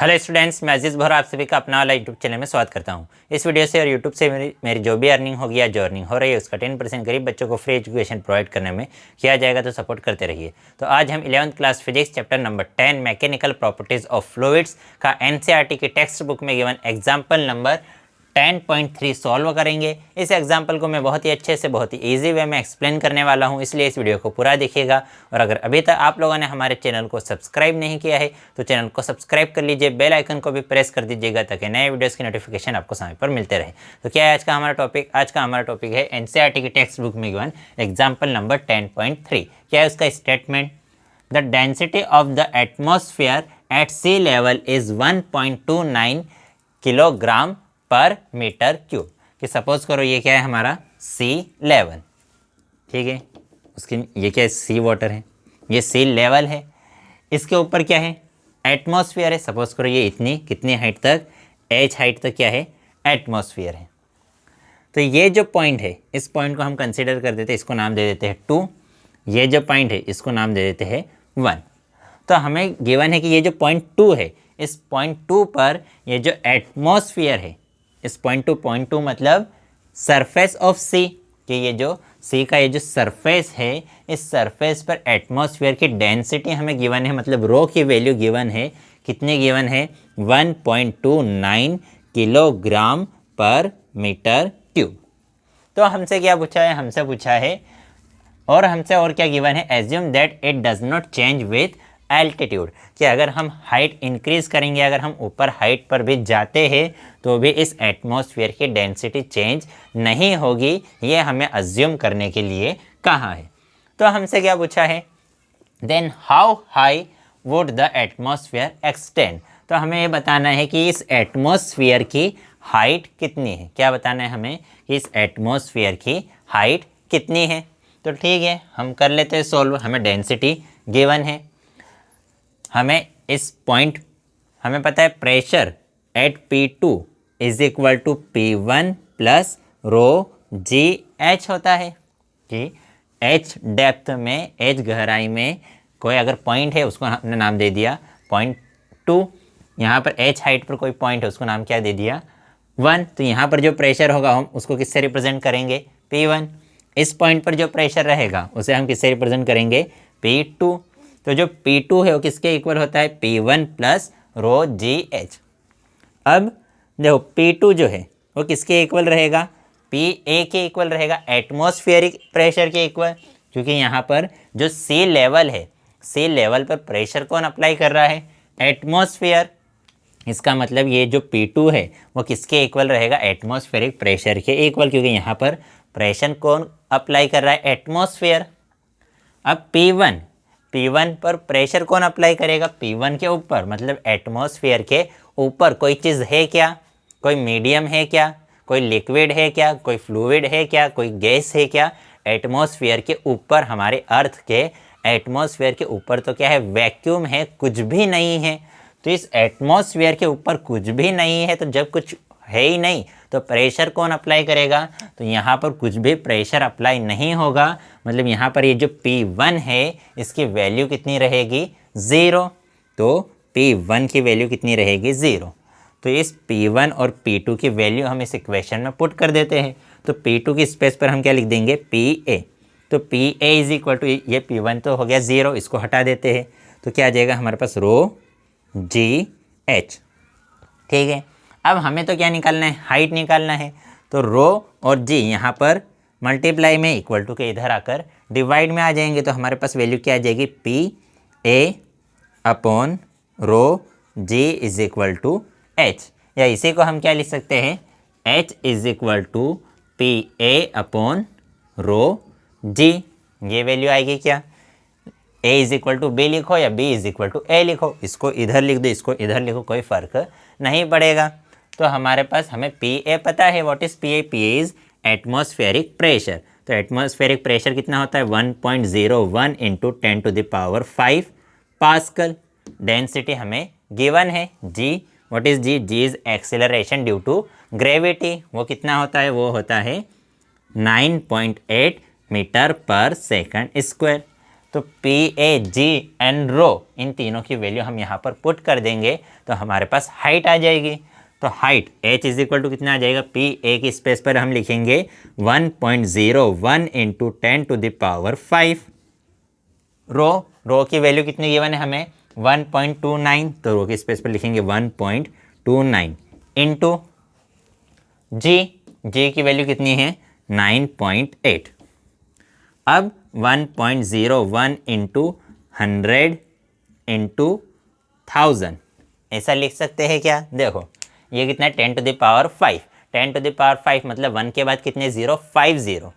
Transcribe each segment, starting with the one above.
Hello students, मैं अजीज़ भोरा आप सभी का अपना वाला यूट्यूब चैनल में स्वागत करता हूं। इस वीडियो से और यूट्यूब से मेरी जो भी अर्निंग होगी या जो अर्निंग हो रही है उसका 10% गरीब बच्चों को फ्री एजुकेशन प्रोवाइड करने में किया जाएगा, तो सपोर्ट करते रहिए। तो आज हम 11th class physics chapter number 10 mechanical properties of fluids का एनसीईआरटी की टेक्स्ट बुक में गिवन एग्जाम्पल नंबर 10.3 सॉल्व करेंगे। इस एग्जाम्पल को मैं बहुत ही अच्छे से बहुत ही इजी वे में एक्सप्लेन करने वाला हूं, इसलिए इस वीडियो को पूरा देखिएगा। और अगर अभी तक आप लोगों ने हमारे चैनल को सब्सक्राइब नहीं किया है तो चैनल को सब्सक्राइब कर लीजिए, बेल आइकन को भी प्रेस कर दीजिएगा ताकि नए वीडियोस की नोटिफिकेशन आपको समय पर मिलते रहे। तो क्या है आज का हमारा टॉपिक? आज का हमारा टॉपिक है एनसीईआरटी की टेक्स्ट बुक में गिवन एग्जाम्पल नंबर 10.3। क्या है उसका statement? The density of the atmosphere at sea level is 1.29 kilogram per metre cube. कि सपोज करो ये क्या है हमारा सी लेवल, ठीक है, उसकी ये क्या है सी वाटर है, ये सी लेवल है, इसके ऊपर क्या है एटमॉस्फेयर है। सपोज करो ये इतनी कितनी हाइट तक, एच हाइट तक क्या है एटमॉस्फेयर है। तो ये जो पॉइंट है इस पॉइंट को हम कंसिडर कर देते हैं, इसको नाम दे देते हैं 2। ये जो पॉइंट है इसको नाम दे देते हैं 1। तो हमें गिवन है कि ये जो पॉइंट 2 है, इस पॉइंट 2 पर ये जो एटमॉस्फेयर है, इस पॉइंट टू मतलब सरफेस ऑफ सी, कि ये जो सी का ये जो सरफेस है, इस सरफेस पर एटमॉस्फेयर की डेंसिटी हमें गिवन है, मतलब रो की वैल्यू गिवन है। कितनी गिवन है? 1.29 किलोग्राम पर मीटर क्यूब। तो हमसे क्या पूछा है? हमसे पूछा है और क्या गिवन है? Assume that it does not change with altitude, कि अगर हम हाइट इंक्रीज करेंगे, अगर हम ऊपर हाइट पर भी जाते हैं तो भी इस एटमॉस्फेयर की डेंसिटी चेंज नहीं होगी। ये हमें अज्यूम करने के लिए कहा है। तो हमसे क्या पूछा है? Then how high would the atmosphere extend. तो हमें ये बताना है कि इस एटमॉस्फेयर की हाइट कितनी है। क्या बताना है हमें? कि इस एटमॉस्फेयर की हाइट कितनी है। तो ठीक है, हम कर लेते हैं सॉल्व। हमें डेंसिटी गिवन है, हमें इस पॉइंट, हमें पता है pressure at P2 is equal to P1 plus rho g h होता है। कि H डेप्थ में, H गहराई में कोई अगर पॉइंट है उसको हमने नाम दे दिया पॉइंट 2। यहाँ पर H हाइट पर कोई पॉइंट है उसको नाम क्या दे दिया 1। तो यहाँ पर जो प्रेशर होगा हम उसको किससे रिप्रेजेंट करेंगे? P1। इस पॉइंट पर जो प्रेशर रहेगा उसे हम किससे रिप्रेजेंट करेंगे? P2। तो जो P2 है वो किसके इक्वल होता है? P1 plus rho g H. अब देखो P2 जो है वो किसके इक्वल रहेगा? PA के इक्वल रहेगा, एटमॉस्फेरिक प्रेशर के इक्वल। क्योंकि यहाँ पर जो सी लेवल है, सी लेवल पर प्रेशर कौन अप्लाई कर रहा है? एटमॉस्फेयर। इसका मतलब ये जो P2 है वो किसके इक्वल रहेगा? एटमॉस्फेरिक प्रेशर के इक्वल, क्योंकि यहाँ पर प्रेशर कौन अप्लाई कर रहा है? एटमॉस्फेयर। अब P1 पर प्रेशर कौन अप्लाई करेगा? P1 के ऊपर, मतलब एटमॉस्फेयर के ऊपर कोई चीज़ है क्या? कोई मीडियम है क्या? कोई लिक्विड है क्या? कोई फ्लूइड है क्या? कोई गैस है क्या? एटमॉस्फेयर के ऊपर, हमारे अर्थ के एटमॉस्फेयर के ऊपर तो क्या है? वैक्यूम है, कुछ भी नहीं है। तो इस एटमॉस्फेयर के ऊपर कुछ भी नहीं है, तो जब कुछ है ही नहीं तो प्रेशर कौन अप्लाई करेगा? तो यहाँ पर कुछ भी प्रेशर अप्लाई नहीं होगा, मतलब यहाँ पर ये जो P1 है इसकी वैल्यू कितनी रहेगी? 0। तो P1 की वैल्यू कितनी रहेगी? 0। तो इस P1 और P2 की वैल्यू हम इस इक्वेशन में पुट कर देते हैं। तो P2 की स्पेस पर हम क्या लिख देंगे? PA। तो PA इज इक्वल टू, ये P1 तो हो गया 0, इसको हटा देते हैं। तो क्या आ जाएगा हमारे पास? रो जी एच। ठीक है, अब हमें तो क्या निकालना है? हाइट निकालना है। तो रो और जी यहाँ पर मल्टीप्लाई में इक्वल टू के इधर आकर डिवाइड में आ जाएंगे। तो हमारे पास वैल्यू क्या आ जाएगी? PA upon rho g is equal to H, या इसी को हम क्या लिख सकते हैं? H is equal to PA upon rho g. ये वैल्यू आएगी क्या? A is equal to B लिखो या B is equal to A लिखो, इसको इधर लिख दो, इसको इधर लिखो, कोई फ़र्क नहीं पड़ेगा। तो हमारे पास हमें PA पता है। What is PA? PA is atmospheric pressure. तो एटमॉस्फेरिक प्रेशर कितना होता है? 1.01 इंटू 10⁵ पास्कल। डेंसिटी हमें गिवन है G। What is G? G is acceleration due to gravity. वो कितना होता है? वो होता है 9.8 मीटर पर सेकंड स्क्वायर। तो पी ए जी एंड रो इन तीनों की वैल्यू हम यहाँ पर पुट कर देंगे तो हमारे पास हाइट आ जाएगी। तो height h is equal to कितना आ जाएगा, पी ए की स्पेस पर हम लिखेंगे 1.01 इंटू 10⁵। रो की वैल्यू कितनी गिवन है हमें 1.29, तो रो की स्पेस पर लिखेंगे 1.29 इंटू जी की वैल्यू कितनी है 9.8। अब 1.01 इंटू 100 इंटू 1000 ऐसा लिख सकते हैं क्या? देखो ये कितना है 10⁵। 10⁵ मतलब 1 के बाद कितने ज़ीरो 5 ज़ीरो,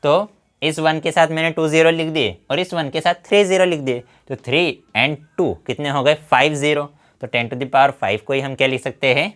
तो इस 1 के साथ मैंने 2 ज़ीरो लिख दिए और इस 1 के साथ 3 ज़ीरो लिख दिए, तो 3 एंड 2 कितने हो गए 5 ज़ीरो। तो 10⁵ को ही हम क्या लिख सकते हैं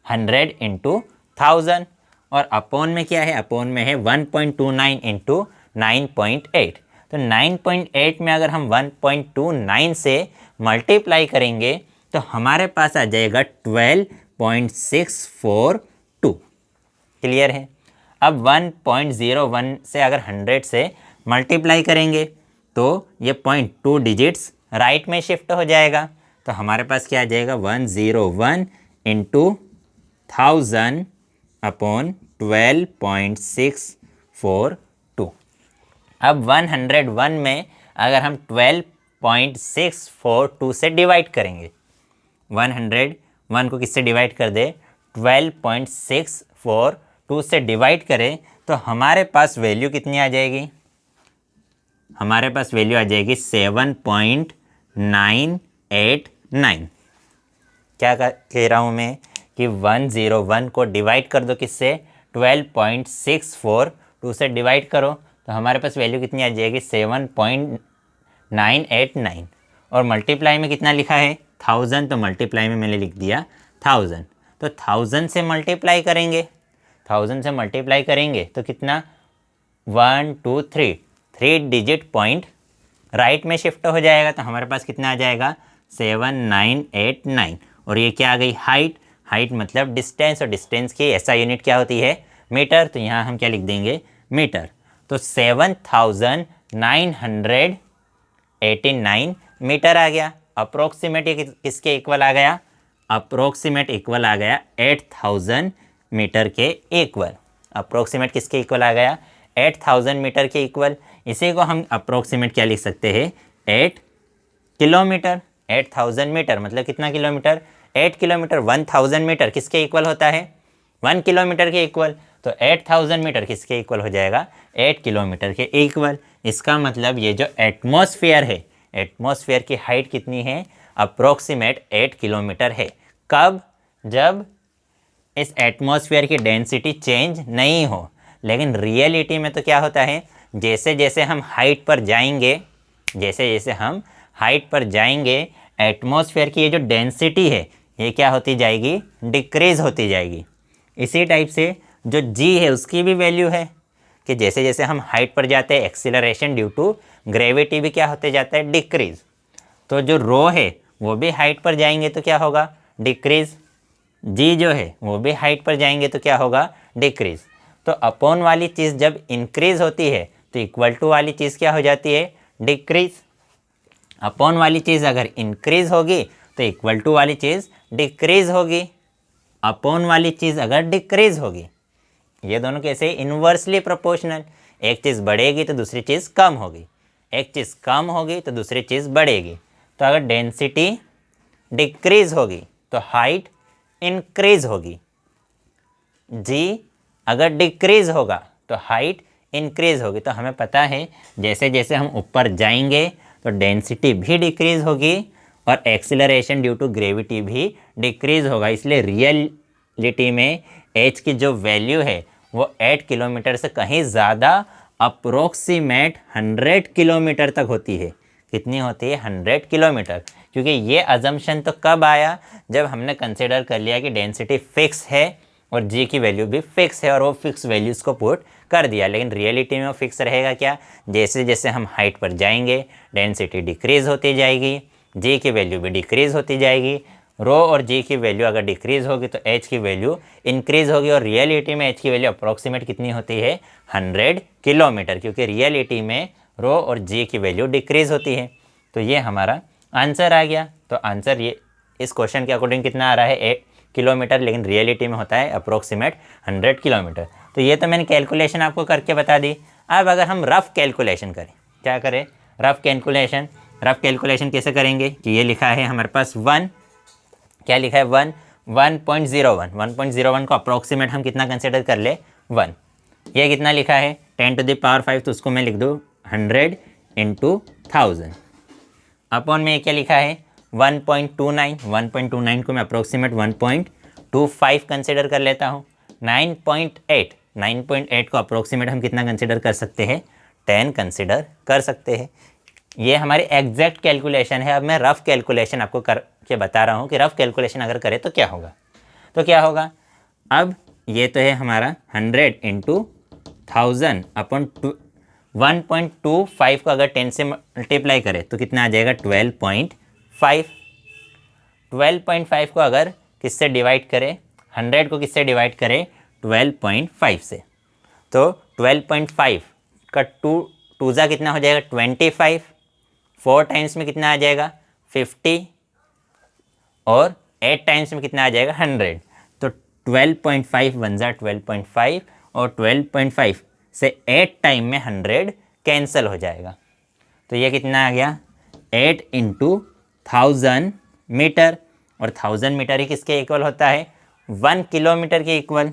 100 इंटू 1000। और अपोन में क्या है, अपोन में है 1.29 इंटू 9.8। तो 9.8 में अगर हम 1.29 से मल्टीप्लाई करेंगे तो हमारे पास आ जाएगा 12.642। क्लियर है? अब 1.01 से अगर 100 से मल्टीप्लाई करेंगे तो ये 0.2 डिजिट्स राइट में शिफ्ट हो जाएगा। तो हमारे पास क्या आ जाएगा 101 इंटू 1000 अपॉन 12.642। अब 101 में अगर हम 12.642 से डिवाइड करेंगे, 101 को किससे डिवाइड कर दे 12.642 से डिवाइड करें तो हमारे पास वैल्यू कितनी आ जाएगी, हमारे पास वैल्यू आ जाएगी 7.989। क्या कह रहा हूँ मैं कि 101 को डिवाइड कर दो किससे 12.642 से डिवाइड करो तो हमारे पास वैल्यू कितनी आ जाएगी 7.989। और मल्टीप्लाई में कितना लिखा है 1000, तो मल्टीप्लाई में मैंने लिख दिया 1000। तो 1000 से मल्टीप्लाई करेंगे, 1000 से मल्टीप्लाई करेंगे तो कितना 1 2 3 डिजिट पॉइंट राइट में शिफ्ट हो जाएगा। तो हमारे पास कितना आ जाएगा 7989। और ये क्या आ गई हाइट मतलब डिस्टेंस, और डिस्टेंस की ऐसा यूनिट क्या होती है मीटर। तो यहाँ हम क्या लिख देंगे मीटर। तो 7989 मीटर आ गया। अप्रोक्सीमेट ये किसके इक्वल आ गया, अप्रोक्सीमेट इक्वल आ गया 8000 मीटर के इक्वल। अप्रोक्सीमेट किसके इक्वल आ गया 8000 मीटर के इक्वल। इसी को हम अप्रोक्सीमेट क्या लिख सकते हैं 8 किलोमीटर। 8000 मीटर मतलब कितना किलोमीटर 8 किलोमीटर। 1000 मीटर किसके इक्वल होता है 1 किलोमीटर के इक्वल। तो 8000 मीटर किसके इक्वल हो जाएगा 8 किलोमीटर के इक्वल। इसका मतलब ये जो एटमॉस्फेयर है, एटमॉस्फेयर की हाइट कितनी है अप्रोक्सीमेट 8 किलोमीटर है। कब, जब इस एटमॉस्फेयर की डेंसिटी चेंज नहीं हो। लेकिन रियलिटी में तो क्या होता है जैसे जैसे हम हाइट पर जाएंगे, जैसे जैसे हम हाइट पर जाएंगे एटमॉस्फेयर की ये जो डेंसिटी है ये क्या होती जाएगी डिक्रीज़ होती जाएगी। इसी टाइप से जो जी है उसकी भी वैल्यू है कि जैसे जैसे हम हाइट पर जाते हैं एक्सीलरेशन ड्यू टू ग्रेविटी भी क्या होते जाता है डिक्रीज़। तो जो रो है वो भी हाइट पर जाएंगे तो क्या होगा डिक्रीज़, जी जो है वो भी हाइट पर जाएंगे तो क्या होगा डिक्रीज़। तो अपॉन वाली चीज़ जब इंक्रीज़ होती है तो इक्वल टू वाली चीज़ क्या हो जाती है डिक्रीज़। अपॉन वाली चीज़ अगर इंक्रीज़ होगी तो इक्वल टू वाली चीज़ डिक्रीज़ होगी। अपॉन वाली चीज़ अगर डिक्रीज़ होगी, ये दोनों कैसे इन्वर्सली प्रोपोर्शनल। एक चीज़ बढ़ेगी तो दूसरी चीज़ कम होगी, एक चीज़ कम होगी तो दूसरी चीज़ बढ़ेगी। तो अगर डेंसिटी डिक्रीज़ होगी तो हाइट इंक्रीज़ होगी, जी अगर डिक्रीज़ होगा तो हाइट इंक्रीज़ होगी। तो हमें पता है जैसे जैसे हम ऊपर जाएंगे तो डेंसिटी भी डिक्रीज़ होगी और एक्सीलरेशन ड्यू टू ग्रेविटी भी डिक्रीज़ होगा। इसलिए रियलिटी में एच की जो वैल्यू है वो 8 किलोमीटर से कहीं ज़्यादा अप्रोक्सीमेट 100 किलोमीटर तक होती है। कितनी होती है 100 किलोमीटर। क्योंकि ये अजम्पशन तो कब आया जब हमने कंसिडर कर लिया कि डेंसिटी फिक्स है और जी की वैल्यू भी फिक्स है और वो फिक्स वैल्यूज़ को पुट कर दिया। लेकिन रियलिटी में वो फिक्स रहेगा क्या, जैसे जैसे हम हाइट पर जाएंगे डेंसिटी डिक्रीज़ होती जाएगी, जी की वैल्यू भी डिक्रीज़ होती जाएगी। रो और जी की वैल्यू अगर डिक्रीज़ होगी तो एच की वैल्यू इंक्रीज़ होगी। और रियलिटी में एच की वैल्यू अप्रोक्सीमेट कितनी होती है 100 किलोमीटर। क्योंकि रियलिटी में रो और जी की वैल्यू डिक्रीज़ होती है। तो ये हमारा आंसर आ गया। तो आंसर ये इस क्वेश्चन के अकॉर्डिंग कितना आ रहा है 8 किलोमीटर, लेकिन रियलिटी में होता है अप्रोक्सीमेट 100 किलोमीटर। तो ये तो मैंने कैलकुलेशन आपको करके बता दी। अब अगर हम रफ़ कैलकुलेशन करें, क्या करें, रफ़ कैलकुलेशन कैसे करेंगे कि ये लिखा है हमारे पास 1, क्या लिखा है 1.01 को अप्रोक्सीमेट हम कितना कंसिडर कर ले 1। ये कितना लिखा है 10 to the power 5, तो उसको मैं लिख दूँ 100 into 1000 अपॉन में क्या लिखा है 1.29 को मैं अप्रोक्सीमेट 1.25 कंसिडर कर लेता हूँ। 9.8 को अप्रोक्सीमेट हम कितना कंसिडर कर सकते हैं 10 कंसिडर कर सकते हैं। ये हमारी एग्जैक्ट कैलकुलेशन है। अब मैं रफ़ कैलकुलेशन आपको करके बता रहा हूँ कि रफ़ कैलकुलेशन अगर करें तो क्या होगा। अब ये तो है हमारा 100 into 1000 अपॉन 1.25 को अगर 10 से मल्टीप्लाई करें तो कितना आ जाएगा 12.5 को अगर किससे डिवाइड करें 100 को किससे डिवाइड करें 12.5 से, तो 12.5 का 2 कितना हो जाएगा 25, 4 टाइम्स में कितना आ जाएगा 50 और 8 टाइम्स में कितना आ जाएगा 100। तो 12.5 बन जा 12.5 और 12.5 से 8 टाइम में 100 कैंसिल हो जाएगा। तो ये कितना आ गया 8 into 1000 मीटर, और 1000 मीटर ही किसके इक्वल होता है 1 किलोमीटर के इक्वल।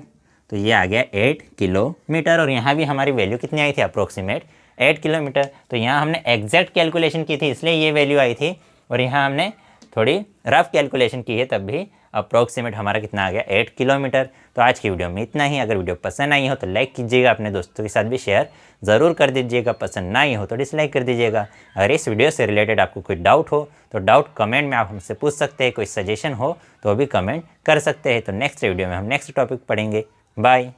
तो ये आ गया 8 किलोमीटर, और यहाँ भी हमारी वैल्यू कितनी आई थी अप्रोक्सीमेट 8 किलोमीटर। तो यहाँ हमने एग्जैक्ट कैलकुलेशन की थी इसलिए ये वैल्यू आई थी, और यहाँ हमने थोड़ी रफ कैलकुलेशन की है तब भी अप्रोक्सीमेट हमारा कितना आ गया 8 किलोमीटर। तो आज की वीडियो में इतना ही। अगर वीडियो पसंद आई हो तो लाइक कीजिएगा, अपने दोस्तों के साथ भी शेयर ज़रूर कर दीजिएगा, पसंद ना आई हो तो डिसलाइक कर दीजिएगा। अगर इस वीडियो से रिलेटेड आपको कोई डाउट हो तो डाउट कमेंट में आप हमसे पूछ सकते हैं, कोई सजेशन हो तो भी कमेंट कर सकते हैं। तो नेक्स्ट वीडियो में हम नेक्स्ट टॉपिक पढ़ेंगे। बाय।